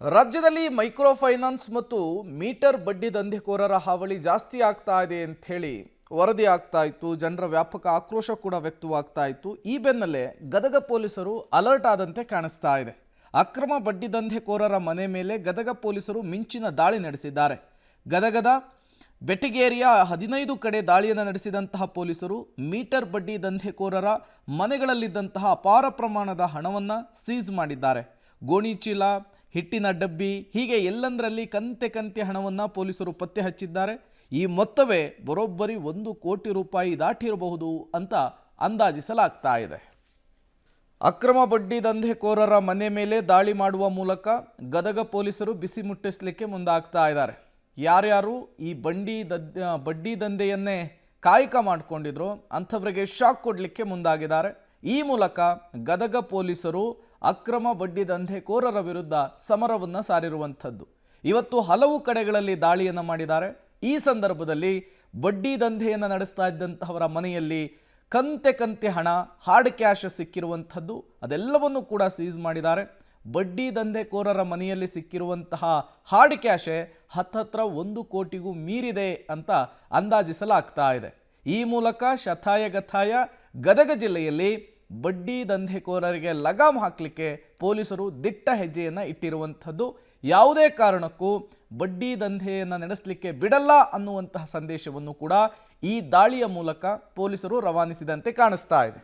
ರಾಜ್ಯದಲ್ಲಿ micro finance ಮತ್ತು metre ಬಡ್ಡಿ ದಂಧೆಕೋರರ ಹಾವಳಿ ಜಾಸ್ತಿ ಆಗ್ತಾ ಇದೆ ಅಂತ ಹೇಳಿ ವರದಿ ಆಗ್ತಾ ಇತ್ತು. ಜನರ ವ್ಯಾಪಕ ಆಕ್ರೋಶ ಕೂಡ ವ್ಯಕ್ತವಾಗ್ತಾ ಇತ್ತು. ಈ ಬೆನ್ನಲ್ಲೇ ಗದಗ ಪೊಲೀಸರು ಅಲರ್ಟ್ ಆದಂತೆ ಕಾಣಿಸ್ತಾ ಇದೆ. ಅಕ್ರಮ ಬಡ್ಡಿ ದಂಧೆಕೋರರ ಮನೆ ಮೇಲೆ ಗದಗ ಪೊಲೀಸರು ಮಿಂಚಿನ ದಾಳಿ ನಡೆಸಿದ್ದಾರೆ. ಗದಗದ ಬೆಟಗೇರಿಯ 15 ಕಡೆ ದಾಳಿಯನ್ನು ನಡೆಸಿದಂತಹ ಪೊಲೀಸರು ಮೀಟರ್ ಬಡ್ಡಿ ದಂಧೆಕೋರರ ಮನೆಗಳಲ್ಲಿದ್ದಂತಹ ಅಪಾರ ಪ್ರಮಾಣದ ಹಣವನ್ನು ಸೀಸ್ ಮಾಡಿದ್ದಾರೆ. ಗೋಣಿ ಚೀಲ, ಹಿಟ್ಟಿನ ಡಬ್ಬಿ ಹೀಗೆ ಎಲ್ಲಂದರಲ್ಲಿ ಕಂತೆ ಹಣವನ್ನು ಪೊಲೀಸರು ಪತ್ತೆ ಹಚ್ಚಿದ್ದಾರೆ. ಈ ಮೊತ್ತವೇ ಬರೋಬ್ಬರಿ 1 ಕೋಟಿ ರೂಪಾಯಿ ದಾಟಿರಬಹುದು ಅಂತ ಅಂದಾಜಿಸಲಾಗ್ತಾ ಇದೆ. ಅಕ್ರಮ ಬಡ್ಡಿ ದಂಧೆಕೋರರ ಮನೆ ಮೇಲೆ ದಾಳಿ ಮಾಡುವ ಮೂಲಕ ಗದಗ ಪೊಲೀಸರು ಬಿಸಿ ಮುಟ್ಟಿಸಲಿಕ್ಕೆ ಮುಂದಾಗ್ತಾ ಇದ್ದಾರೆ. ಯಾರ್ಯಾರು ಈ ಬಡ್ಡಿ ದಂಧೆಯನ್ನೇ ಕಾಯಕ ಮಾಡಿಕೊಂಡಿದ್ರು ಅಂಥವರಿಗೆ ಶಾಕ್ ಕೊಡಲಿಕ್ಕೆ ಮುಂದಾಗಿದ್ದಾರೆ. ಈ ಮೂಲಕ ಗದಗ ಪೊಲೀಸರು ಅಕ್ರಮ ಬಡ್ಡಿ ದಂಧೆಕೋರರ ವಿರುದ್ಧ ಸಮರವನ್ನು ಸಾರಿರುವಂಥದ್ದು. ಇವತ್ತು ಹಲವು ಕಡೆಗಳಲ್ಲಿ ದಾಳಿಯನ್ನು ಮಾಡಿದ್ದಾರೆ. ಈ ಸಂದರ್ಭದಲ್ಲಿ ಬಡ್ಡಿ ದಂಧೆಯನ್ನು ನಡೆಸ್ತಾ ಇದ್ದಂತಹವರ ಮನೆಯಲ್ಲಿ ಕಂತೆ ಹಣ, ಹಾರ್ಡ್ ಕ್ಯಾಶ್ ಸಿಕ್ಕಿರುವಂಥದ್ದು, ಅದೆಲ್ಲವನ್ನು ಕೂಡ ಸೀಸ್ ಮಾಡಿದ್ದಾರೆ. ಬಡ್ಡಿ ದಂಧೆಕೋರರ ಮನೆಯಲ್ಲಿ ಸಿಕ್ಕಿರುವಂತಹ ಹಾರ್ಡ್ ಕ್ಯಾಶೇ ಹತ್ತತ್ರ 1 ಕೋಟಿಗೂ ಮೀರಿದೆ ಅಂತ ಅಂದಾಜಿಸಲಾಗ್ತಾ ಇದೆ. ಈ ಮೂಲಕ ಶತಾಯಗತಾಯ ಗದಗ ಜಿಲ್ಲೆಯಲ್ಲಿ ಬಡ್ಡಿ ದಂಧೆಕೋರರಿಗೆ ಲಗಾಮ್ ಹಾಕಲಿಕ್ಕೆ ಪೊಲೀಸರು ದಿಟ್ಟ ಹೆಜ್ಜೆಯನ್ನು ಇಟ್ಟಿರುವಂಥದ್ದು. ಯಾವುದೇ ಕಾರಣಕ್ಕೂ ಬಡ್ಡಿ ದಂಧೆಯನ್ನು ನಡೆಸಲಿಕ್ಕೆ ಬಿಡಲ್ಲ ಅನ್ನುವಂತಹ ಸಂದೇಶವನ್ನು ಕೂಡ ಈ ದಾಳಿಯ ಮೂಲಕ ಪೊಲೀಸರು ರವಾನಿಸಿದಂತೆ ಕಾಣಿಸ್ತಾ ಇದೆ.